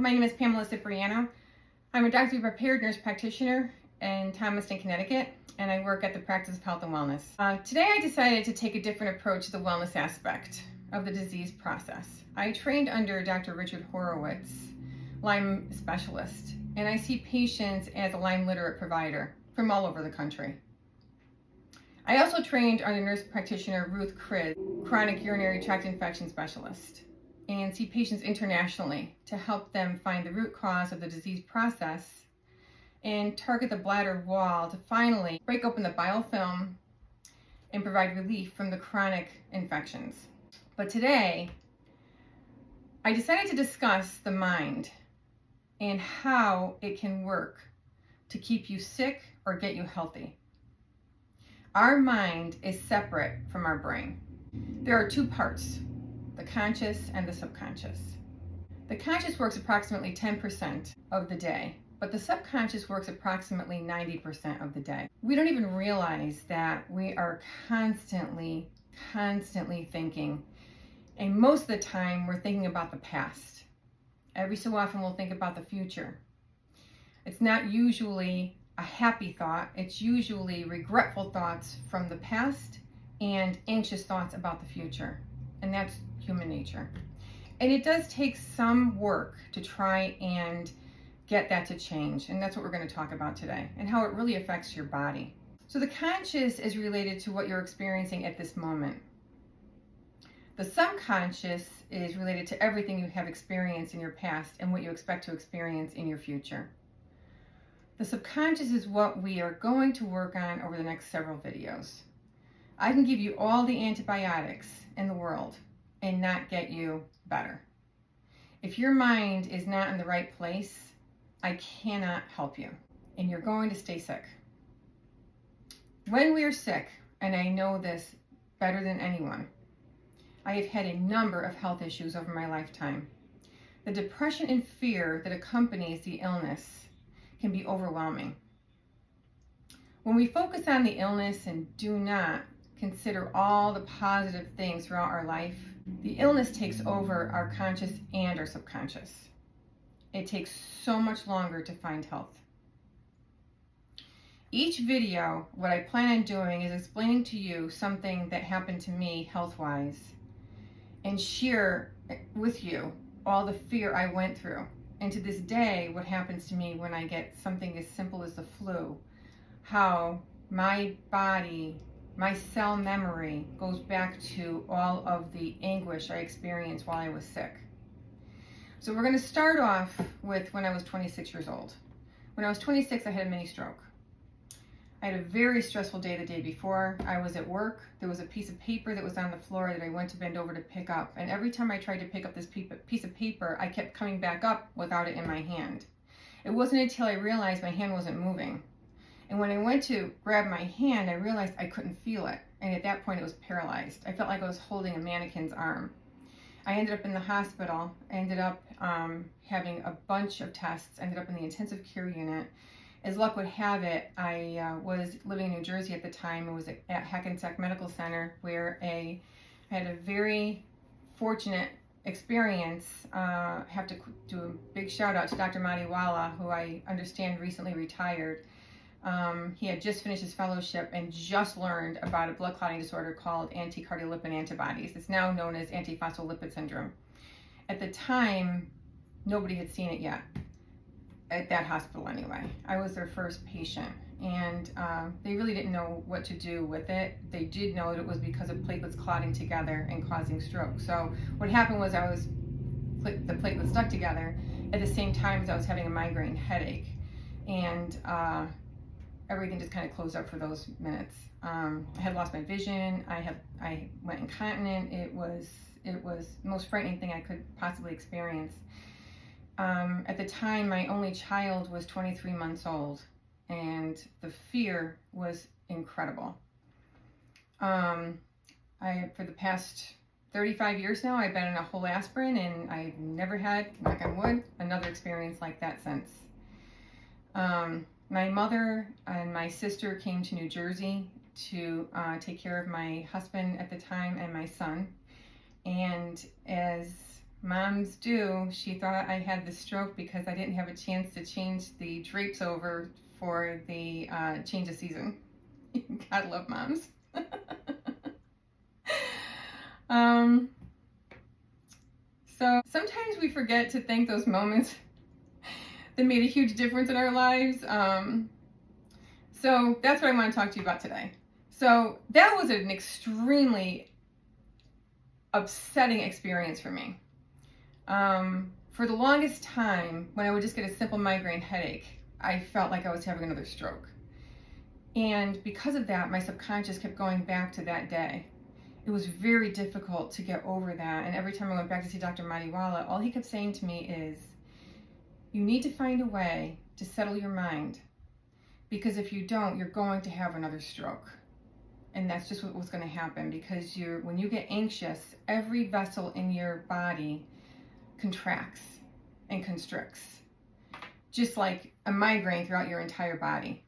My name is Pamela Cipriano. I'm a doctor prepared nurse practitioner in Thomaston, Connecticut, and I work at the Practice of Health and Wellness. Today I decided to take a different approach to the wellness aspect of the disease process. I trained under Dr. Richard Horowitz, Lyme specialist, and I see patients as a Lyme literate provider from all over the country. I also trained under nurse practitioner Ruth Kriz, chronic urinary tract infection specialist, and see patients internationally to help them find the root cause of the disease process and target the bladder wall to finally break open the biofilm and provide relief from the chronic infections. But today, I decided to discuss the mind and how it can work to keep you sick or get you healthy. Our mind is separate from our brain. There are two parts, the conscious and the subconscious. The conscious works approximately 10% of the day, but the subconscious works approximately 90% of the day. We don't even realize that we are constantly thinking. And most of the time, we're thinking about the past. Every so often, we'll think about the future. It's not usually a happy thought. It's usually regretful thoughts from the past and anxious thoughts about the future. And that's human nature. And it does take some work to try and get that to change. And that's what we're going to talk about today and how it really affects your body. So the conscious is related to what you're experiencing at this moment. The subconscious is related to everything you have experienced in your past and what you expect to experience in your future. The subconscious is what we are going to work on over the next several videos. I can give you all the antibiotics in the world and not get you better. If your mind is not in the right place, I cannot help you, and you're going to stay sick. When we are sick, and I know this better than anyone, I have had a number of health issues over my lifetime. The depression and fear that accompanies the illness can be overwhelming. When we focus on the illness and do not consider all the positive things throughout our life, the illness takes over our conscious and our subconscious. It takes so much longer to find health. Each video, what I plan on doing is explaining to you something that happened to me health-wise and share with you all the fear I went through. And to this day, what happens to me when I get something as simple as the flu, how my body, my cell memory goes back to all of the anguish I experienced while I was sick. So we're going to start off with when I was 26 years old. When I was 26, I had a mini stroke. I had a very stressful day the day before. I was at work. There was a piece of paper that was on the floor that I went to bend over to pick up. And every time I tried to pick up this piece of paper, I kept coming back up without it in my hand. It wasn't until I realized my hand wasn't moving. And when I went to grab my hand, I realized I couldn't feel it. And at that point, it was paralyzed. I felt like I was holding a mannequin's arm. I ended up in the hospital. I ended up having a bunch of tests. Ended up in the intensive care unit. As luck would have it, I was living in New Jersey at the time. I was at Hackensack Medical Center where I had a very fortunate experience. Have to do a big shout out to Dr. Madiwala, who I understand recently retired. He had just finished his fellowship and just learned about a blood clotting disorder called anticardiolipin antibodies. It's now known as antiphospholipid syndrome. At the time, nobody had seen it yet. At that hospital anyway. I was their first patient, and they really didn't know what to do with it. They did know that it was because of platelets clotting together and causing stroke. So what happened was the platelets stuck together at the same time as I was having a migraine headache, and everything just kind of closed up for those minutes. I had lost my vision. I went incontinent. It was the most frightening thing I could possibly experience. At the time, my only child was 23 months old, and the fear was incredible. For the past 35 years now, I've been on a whole aspirin, and I've never had, knock on wood, another experience like that since. My mother and my sister came to New Jersey to take care of my husband at the time and my son. And as Moms do. She thought I had the stroke because I didn't have a chance to change the drapes over for the change of season. God love moms. um, so sometimes we forget to thank those moments that made a huge difference in our lives. So that's what I want to talk to you about today. So that was an extremely upsetting experience for me. For the longest time, when I would just get a simple migraine headache, I felt like I was having another stroke. And because of that, my subconscious kept going back to that day. It was very difficult to get over that. And every time I went back to see Dr. Madiwala, all he kept saying to me is, you need to find a way to settle your mind, because if you don't, you're going to have another stroke. And that's just what was going to happen, because when you get anxious, every vessel in your body contracts and constricts, just like a migraine throughout your entire body.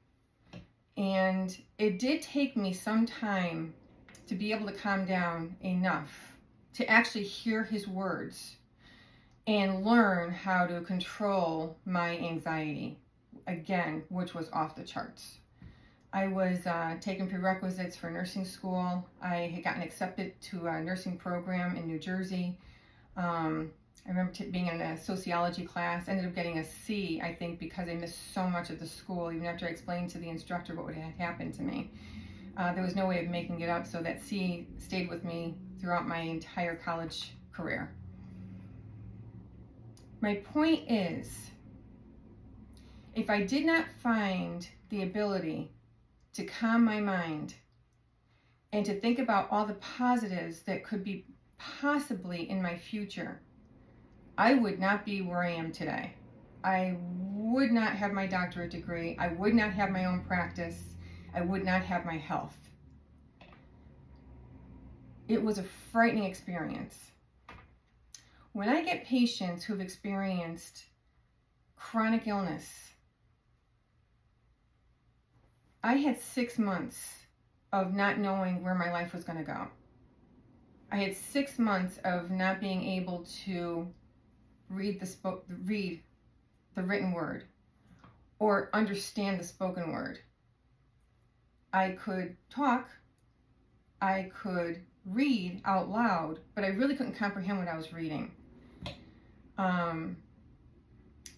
And it did take me some time to be able to calm down enough to actually hear his words and learn how to control my anxiety, again, which was off the charts. I was taking prerequisites for nursing school. I had gotten accepted to a nursing program in New Jersey. I remember being in a sociology class, ended up getting a C, I think, because I missed so much of the school, even after I explained to the instructor what had happened to me. There was no way of making it up, so that C stayed with me throughout my entire college career. My point is, if I did not find the ability to calm my mind and to think about all the positives that could be possibly in my future, I would not be where I am today. I would not have my doctorate degree. I would not have my own practice. I would not have my health. It was a frightening experience. When I get patients who've experienced chronic illness, I had 6 months of not knowing where my life was going to go. I had 6 months of not being able to read the written word or understand the spoken word. I could talk, I could read out loud, but I really couldn't comprehend what I was reading.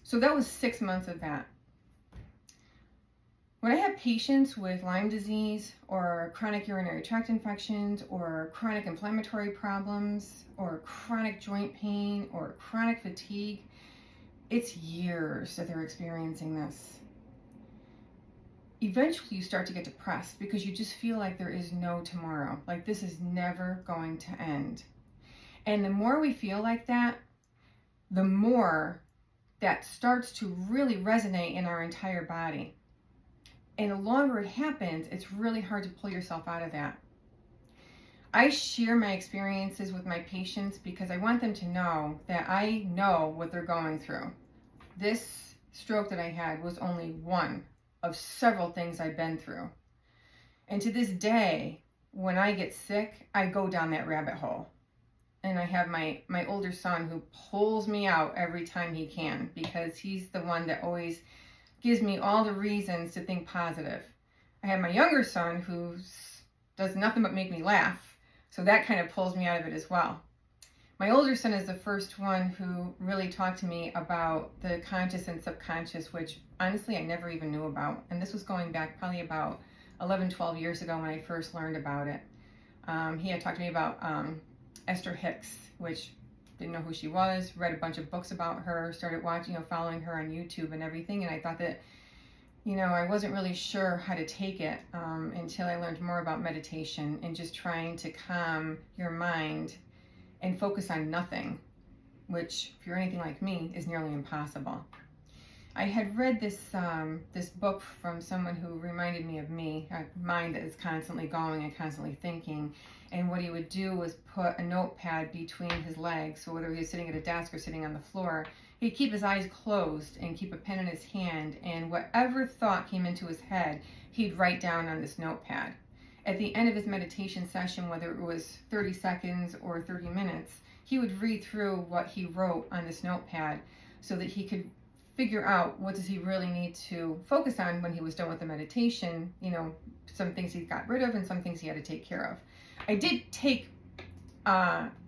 So that was 6 months of that. When I have patients with Lyme disease or chronic urinary tract infections or chronic inflammatory problems or chronic joint pain or chronic fatigue, it's years that they're experiencing this. Eventually you start to get depressed because you just feel like there is no tomorrow, like this is never going to end. And the more we feel like that, the more that starts to really resonate in our entire body. And the longer it happens, it's really hard to pull yourself out of that. I share my experiences with my patients because I want them to know that I know what they're going through. This stroke that I had was only one of several things I've been through. And to this day, when I get sick, I go down that rabbit hole. And I have my older son who pulls me out every time he can, because he's the one that always gives me all the reasons to think positive. I have my younger son who does nothing but make me laugh, so that kind of pulls me out of it as well. My older son is the first one who really talked to me about the conscious and subconscious, which honestly I never even knew about. And this was going back probably about 11, 12 years ago when I first learned about it. He had talked to me about Esther Hicks, which didn't know who she was, read a bunch of books about her, started watching, following her on YouTube and everything. And I thought that, I wasn't really sure how to take it until I learned more about meditation and just trying to calm your mind and focus on nothing, which, if you're anything like me, is nearly impossible. I had read this book from someone who reminded me of me, a mind that is constantly going and constantly thinking. And what he would do was put a notepad between his legs, so whether he was sitting at a desk or sitting on the floor, he'd keep his eyes closed and keep a pen in his hand, and whatever thought came into his head, he'd write down on this notepad. at the end of his meditation session, whether it was 30 seconds or 30 minutes, he would read through what he wrote on this notepad so that he could figure out what does he really need to focus on when he was done with the meditation. You know, some things he got rid of and some things he had to take care of. I did take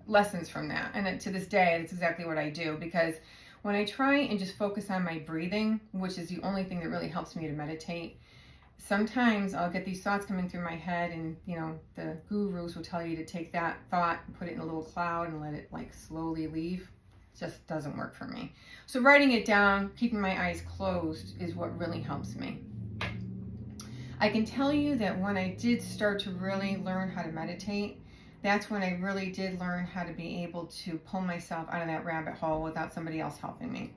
lessons from that, and to this day, that's exactly what I do, because when I try and just focus on my breathing, which is the only thing that really helps me to meditate, sometimes I'll get these thoughts coming through my head, and you know, the gurus will tell you to take that thought and put it in a little cloud and let it like slowly leave. It just doesn't work for me. So writing it down, keeping my eyes closed is what really helps me. I can tell you that when I did start to really learn how to meditate, that's when I really did learn how to be able to pull myself out of that rabbit hole without somebody else helping me.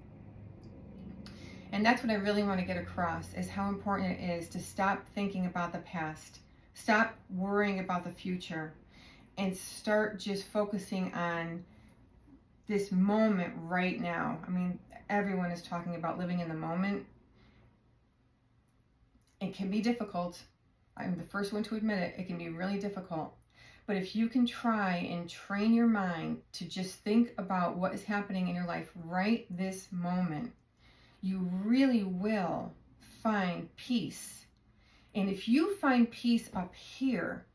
And that's what I really want to get across, is how important it is to stop thinking about the past, stop worrying about the future, and start just focusing on this moment right now. I mean, everyone is talking about living in the moment. It can be difficult. I'm the first one to admit it. It can be really difficult. But if you can try and train your mind to just think about what is happening in your life right this moment, you really will find peace. And if you find peace up here,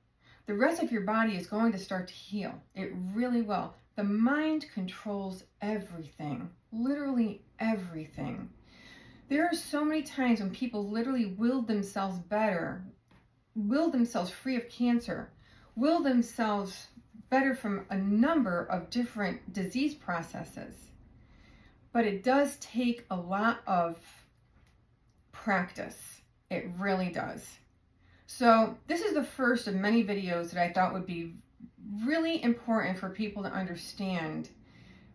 the rest of your body is going to start to heal. It really will. The mind controls everything, literally everything. There are so many times when people literally willed themselves better, willed themselves free of cancer, will themselves better from a number of different disease processes. But it does take a lot of practice. It really does. So this is the first of many videos that I thought would be really important for people to understand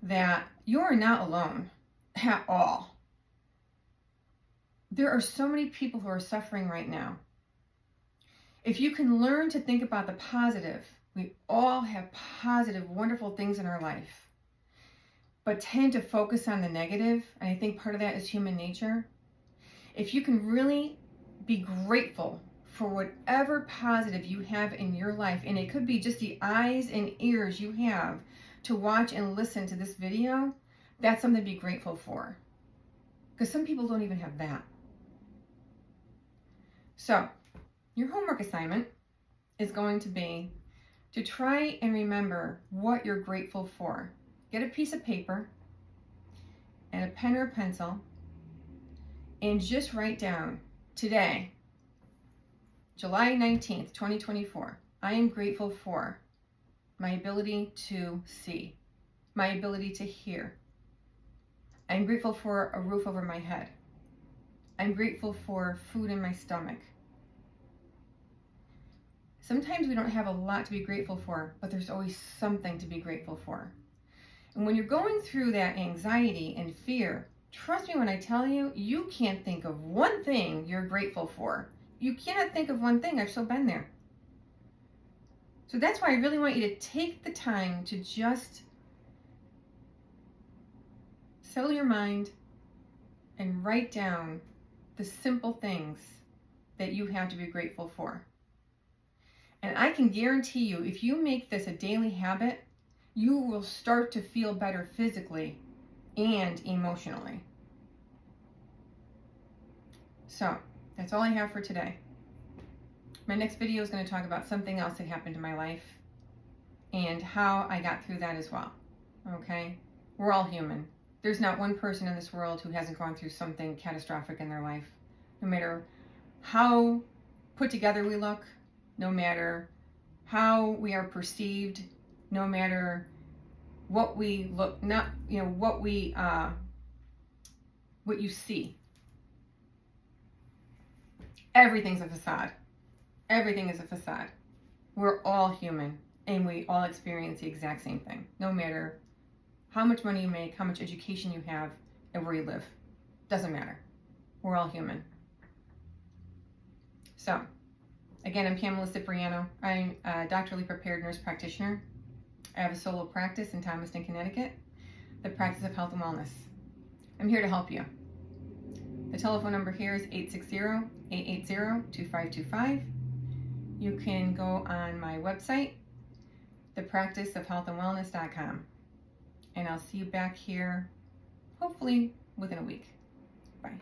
that you are not alone at all. There are so many people who are suffering right now. If you can learn to think about the positive, we all have positive, wonderful things in our life, but tend to focus on the negative, and I think part of that is human nature. If you can really be grateful for whatever positive you have in your life, and it could be just the eyes and ears you have to watch and listen to this video, that's something to be grateful for. Because some people don't even have that. So, your homework assignment is going to be to try and remember what you're grateful for. Get a piece of paper and a pen or a pencil and just write down, today, July 19th, 2024, I am grateful for my ability to see, my ability to hear. I'm grateful for a roof over my head. I'm grateful for food in my stomach. Sometimes we don't have a lot to be grateful for, but there's always something to be grateful for. And when you're going through that anxiety and fear, trust me when I tell you, you can't think of one thing you're grateful for. You cannot think of one thing. I've so been there. So that's why I really want you to take the time to just settle your mind and write down the simple things that you have to be grateful for. And I can guarantee you, if you make this a daily habit, you will start to feel better physically and emotionally. So, that's all I have for today. My next video is going to talk about something else that happened in my life and how I got through that as well. Okay? We're all human. There's not one person in this world who hasn't gone through something catastrophic in their life. No matter how put together we look, no matter how we are perceived, no matter what we look, not, you know, what you see. Everything's a facade. Everything is a facade. We're all human, and we all experience the exact same thing, no matter how much money you make, how much education you have, and where you live. Doesn't matter. We're all human. So, again, I'm Pamela Cipriano. I'm a doctorally prepared nurse practitioner. I have a solo practice in Thomaston, Connecticut, the practice of health and wellness. I'm here to help you. The telephone number here is 860-880-2525. you can go on my website, thepracticeofhealthandwellness.com, and I'll see you back here hopefully within a week. Bye.